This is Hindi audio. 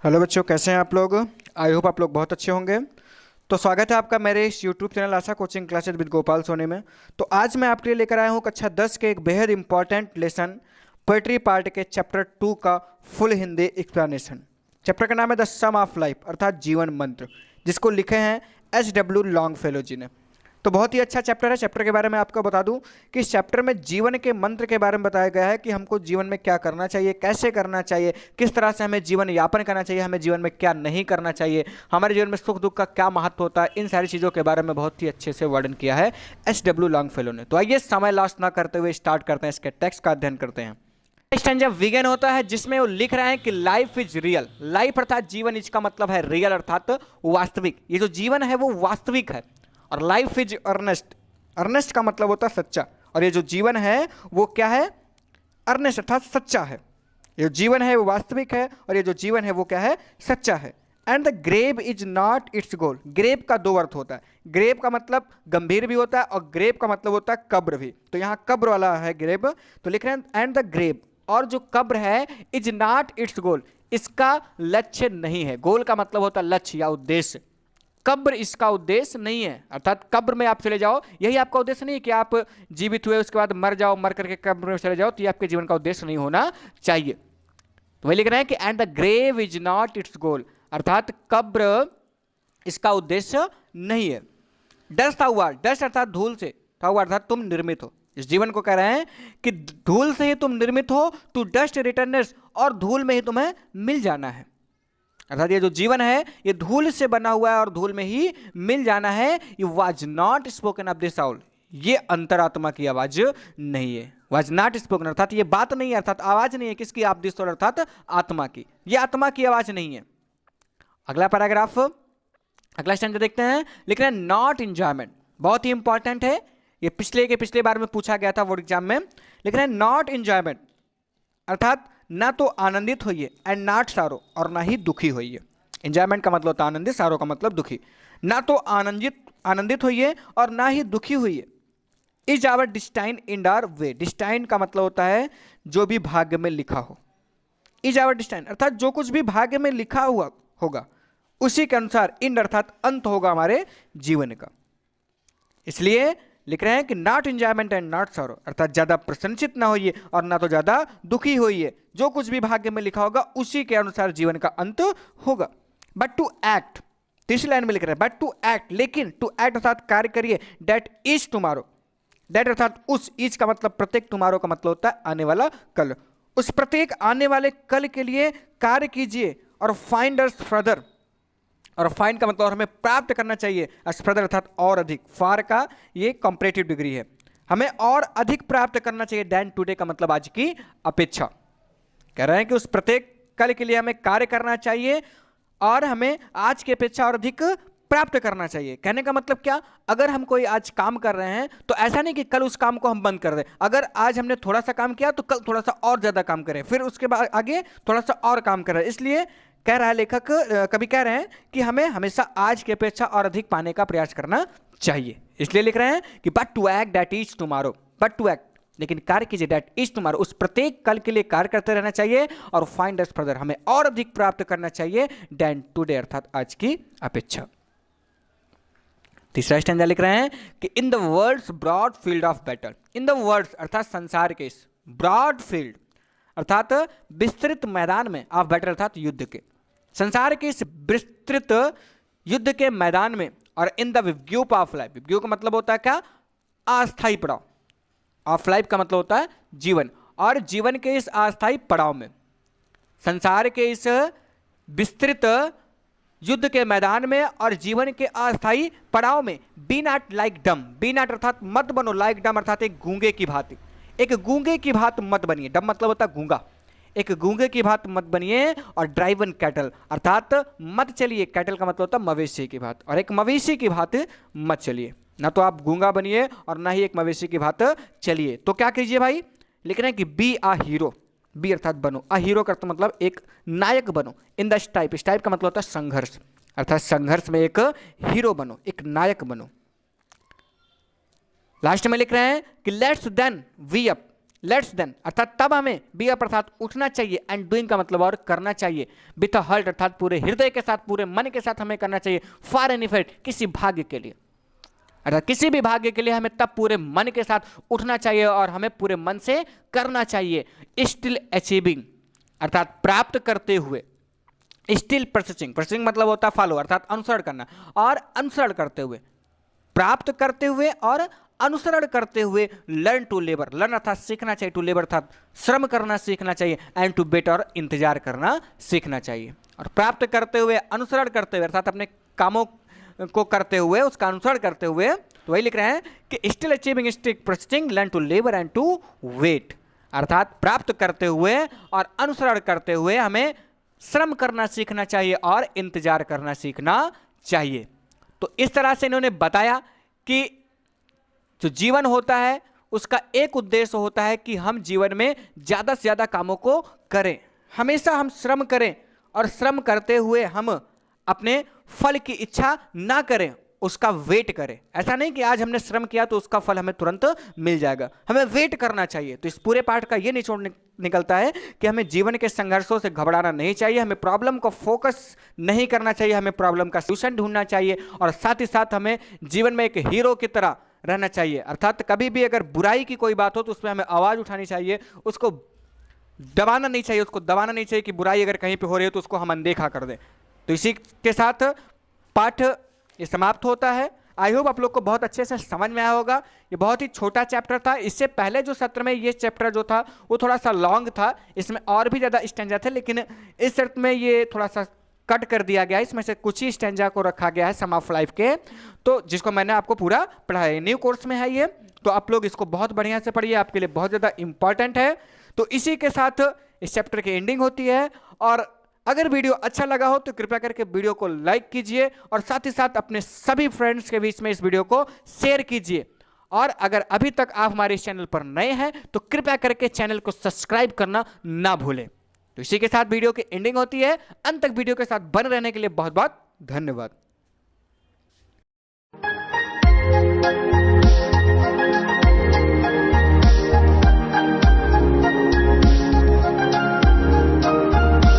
हेलो बच्चों, कैसे हैं आप लोग। आई होप आप लोग बहुत अच्छे होंगे। तो स्वागत है आपका मेरे इस YouTube channel Asha coaching classes with Gopal Soni में। तो आज मैं आपके लिए लेकर आया हूँ कक्षा 10 के एक बेहद इंपॉर्टेंट लेसन पोएट्री पार्ट के चैप्टर 2 का फुल हिंदी एक्सप्लेनेशन। चैप्टर का नाम है द सम ऑफ लाइफ अर्थात जीवन मंत्र, जिसको लिखे हैं SW लॉन्गफेलो जी ने। तो बहुत ही अच्छा चैप्टर है। चैप्टर के बारे में आपको बता दूं कि इस चैप्टर में जीवन के मंत्र के बारे में बताया गया है कि हमको जीवन में क्या करना चाहिए, कैसे करना चाहिए, किस तरह से हमें जीवन यापन करना चाहिए, हमें जीवन में क्या नहीं करना चाहिए, हमारे जीवन में सुख दुख का क्या महत्व होता है। इन सारी चीज़ों के बारे में बहुत ही अच्छे से वर्णन किया है SW लॉन्गफेलो ने। तो आइए समय लॉस ना करते हुए स्टार्ट करते हैं, इसके टेक्स्ट का अध्ययन करते हैं। स्टैंजा विगन होता है जिसमें वो लिख रहे हैं कि लाइफ इज रियल। लाइफ अर्थात जीवन, इसका मतलब है रियल अर्थात वास्तविक। ये जो जीवन है वो वास्तविक है। और लाइफ इज अर्नेस्ट, अर्नेस्ट का मतलब होता है सच्चा। और ये जो जीवन है वो क्या है, अर्नेस्ट अर्थात सच्चा है। ये जीवन है वो वास्तविक है और ये जो जीवन है वो क्या है, सच्चा है। And the grave is not its goal. Grave का दो अर्थ होता है। ग्रेव का मतलब गंभीर भी होता है और ग्रेव का मतलब होता है कब्र भी। तो यहाँ कब्र वाला है ग्रेव, तो लिख रहे हैं एंड द ग्रेव, और जो कब्र है इज नॉट इट्स गोल, इसका लक्ष्य नहीं है। गोल का मतलब होता है लक्ष्य या उद्देश्य। कब्र इसका उद्देश्य नहीं है, अर्थात कब्र में आप चले जाओ यही आपका उद्देश्य नहीं कि आप जीवित हुए उसके बाद मर जाओ, मर करके कब्र में चले जाओ, तो ये आपके जीवन का उद्देश्य नहीं होना चाहिए। तो वही लिख रहे हैं कि and the grave is not its goal, अर्थात कब्र इसका उद्देश्य नहीं है। डस्ट हुआ, डस्ट अर्थात धूल से, हुआ अर्थात तुम निर्मित हो। इस जीवन को कह रहे हैं कि धूल से ही तुम निर्मित हो, टू डस्ट रिटर्नर्स, और धूल में ही तुम्हें मिल जाना है। अर्थात ये जो जीवन है ये धूल से बना हुआ है और धूल में ही मिल जाना है। ये was not spoken of the Saul, ये अंतरात्मा की आवाज नहीं है। वाज नॉट स्पोकन अर्थात ये बात नहीं है, अर्थात आवाज नहीं है। किसकी, आप द सोल अर्थात आत्मा की। ये आत्मा की आवाज नहीं है। अगला पैराग्राफ, अगला स्टैंजा देखते हैं। लिख रहे हैं नॉट एंजॉयमेंट, बहुत ही इंपॉर्टेंट है। ये पिछले बार में पूछा गया था बोर्ड एग्जाम में। लिख रहे हैं नॉट एंजॉयमेंट अर्थात ना तो आनंदित होइए, एंड नॉट सारो, और ना ही दुखी होइए। एंजॉयमेंट का मतलब होता है आनंदित, सारो का मतलब दुखी। ना तो आनंदित होइए और ना ही दुखी होइए। Is our destined in our way, destined का मतलब होता है जो भी भाग्य में लिखा हो। इज आवर डिस्टाइन अर्थात जो कुछ भी भाग्य में लिखा हुआ होगा उसी के अनुसार इन अर्थात अंत होगा हमारे जीवन का। इसलिए लिख रहे हैं कि not enjoyment and not sorrow, अर्थात ज्यादा प्रसन्नचित ना होइए और ना तो ज्यादा दुखी होइए। जो कुछ भी भाग्य में लिखा होगा उसी के अनुसार जीवन का अंत होगा। बट टू एक्ट, तीसरी लाइन में लिख रहे हैं बट टू एक्ट, लेकिन टू एक्ट अर्थात कार्य करिए। दैट इज टुमारो, दैट अर्थात उस, इज का मतलब प्रत्येक, टुमारो का मतलब होता है आने वाला कल। उस प्रत्येक आने वाले कल के लिए कार्य कीजिए और फाइंड अस फर्दर, और फाइंड का मतलब हमें प्राप्त करना चाहिए। अस्फर्दर अर्थात और अधिक, फार का ये कॉम्परेटिव डिग्री है, हमें और अधिक प्राप्त करना चाहिए। दैन टुडे का मतलब आज की अपेक्षा। कह रहे हैं कि उस प्रत्येक कल के लिए हमें कार्य करना चाहिए और हमें आज की अपेक्षा और अधिक प्राप्त करना चाहिए। कहने का मतलब क्या, अगर हम कोई आज काम कर रहे हैं तो ऐसा नहीं कि कल उस काम को हम बंद कर दें। अगर आज हमने थोड़ा सा काम किया तो कल थोड़ा सा और ज्यादा काम करें, फिर उसके बाद आगे थोड़ा सा और काम करें। इसलिए कह रहा है लेखक, कभी कह रहे हैं कि हमें हमेशा आज की अपेक्षा और अधिक पाने का प्रयास करना चाहिए। इसलिए लिख रहे हैं कि but to act that is tomorrow, but to act लेकिन कार्य कीजिए, दैट इज टुमारो उस प्रत्येक कल के लिए कार्य करते रहना चाहिए। और फाइंड अस फर्दर, हमें और अधिक प्राप्त करना चाहिए देन टुडे अर्थात आज की अपेक्षा। तीसरा स्टैंजा लिख रहे हैं कि in the world's broad field of battle, in the world's अर्थात संसार के इस, ब्रॉड फील्ड अर्थात विस्तृत मैदान में, ऑफ बैटल अर्थात युद्ध के, संसार के इस विस्तृत युद्ध के मैदान में। और इन द विव्यूप ऑफ लाइफ, विव्यू का मतलब होता है क्या, अस्थायी पड़ाव। ऑफ लाइफ का मतलब होता है जीवन, और जीवन के इस अस्थायी पड़ाव में, संसार के इस विस्तृत युद्ध के मैदान में और जीवन के अस्थायी पड़ाव में। Be not like dumb, be not अर्थात मत बनो, लाइक डम अर्थात एक गूंगे की भांति, एक गूंगे की भांति मत बनिए। डम मतलब होता है गूंगा, एक गूंगे की भांति मत बनिए। और ड्राइवन कैटल अर्थात मत चलिए, कैटल का मतलब होता है मवेशी की भांति, और एक मवेशी की भांति मत चलिए। ना तो आप गूंगा बनिए और ना ही एक मवेशी की भांति चलिए। तो क्या कीजिए भाई, लिख रहे हैं कि बी आ हीरो, बी अर्थात बनो, अ हीरो का मतलब एक नायक बनो। इन द स्टाइप, इस टाइप का मतलब होता है संघर्ष, अर्थात संघर्ष में एक हीरो बनो, एक नायक बनो। लास्ट में लिख रहे हैं कि let's then we up, let's then अर्थात तब हमें बी अप अर्थात उठना चाहिए, एंड डूइंग का मतलब और करना चाहिए, विथ अ हार्ट अर्थात पूरे हृदय के साथ, पूरे मन के साथ हमें करना चाहिए, फॉर एन इफेक्ट किसी भाग्य के लिए, अर्थात किसी भी भाग्य के लिए हमें तब पूरे मन के साथ उठना चाहिए और हमें पूरे मन से करना चाहिए। स्टिल अचीविंग अर्थात प्राप्त करते हुए, स्टिल परसिस्टिंग, परसिस्टिंग मतलब होता है फॉलो अर्थात अनुसरण करना, और अनुसरण करते हुए, प्राप्त करते हुए और अनुसरण करते हुए, लर्न टू लेबर, लर्न अर्थात सीखना चाहिए, टू लेबर अर्थात श्रम करना सीखना चाहिए, एंड टू वेट और इंतजार करना सीखना चाहिए। और प्राप्त करते हुए, अनुसरण करते हुए अर्थात अपने कामों को करते हुए, उसका अनुसरण करते हुए, तो वही लिख रहे हैं कि still achieving, still persisting, learn to labour and to wait, अर्थात प्राप्त करते हुए और अनुसरण करते हुए हमें श्रम करना सीखना चाहिए और इंतजार करना सीखना चाहिए। तो इस तरह से इन्होंने बताया कि जो जीवन होता है उसका एक उद्देश्य होता है कि हम जीवन में ज़्यादा से ज़्यादा कामों को करें, हमेशा हम श्रम करें, और श्रम करते हुए हम अपने फल की इच्छा ना करें, उसका वेट करें। ऐसा नहीं कि आज हमने श्रम किया तो उसका फल हमें तुरंत मिल जाएगा, हमें वेट करना चाहिए। तो इस पूरे पाठ का ये निचोड़ निकलता है कि हमें जीवन के संघर्षों से घबराना नहीं चाहिए, हमें प्रॉब्लम को फोकस नहीं करना चाहिए, हमें प्रॉब्लम का सॉल्यूशन ढूंढना चाहिए, और साथ ही साथ हमें जीवन में एक हीरो की तरह रहना चाहिए। अर्थात कभी भी अगर बुराई की कोई बात हो तो उसमें हमें आवाज़ उठानी चाहिए, उसको दबाना नहीं चाहिए, उसको दबाना नहीं चाहिए कि बुराई अगर कहीं पे हो रही है तो उसको हम अनदेखा कर दें। तो इसी के साथ पाठ ये समाप्त होता है। आई होप आप लोग को बहुत अच्छे से समझ में आया होगा। ये बहुत ही छोटा चैप्टर था, इससे पहले जो सत्र में ये चैप्टर जो था वो थोड़ा सा लॉन्ग था, इसमें और भी ज़्यादा स्टैंजा थे, लेकिन इस सत्र में ये थोड़ा सा कट कर दिया गया है, इसमें से कुछ ही स्टैंजा को रखा गया है सम ऑफ लाइफ के, तो जिसको मैंने आपको पूरा पढ़ाया है। न्यू कोर्स में है ये, तो आप लोग इसको बहुत बढ़िया से पढ़िए, आपके लिए बहुत ज़्यादा इंपॉर्टेंट है। तो इसी के साथ इस चैप्टर की एंडिंग होती है, और अगर वीडियो अच्छा लगा हो तो कृपया करके वीडियो को लाइक कीजिए, और साथ ही साथ अपने सभी फ्रेंड्स के बीच में इस वीडियो को शेयर कीजिए। और अगर अभी तक आप हमारे इस चैनल पर नए हैं तो कृपया करके चैनल को सब्सक्राइब करना ना भूलें। तो इसी के साथ वीडियो की एंडिंग होती है। अंत तक वीडियो के साथ बने रहने के लिए बहुत बहुत धन्यवाद।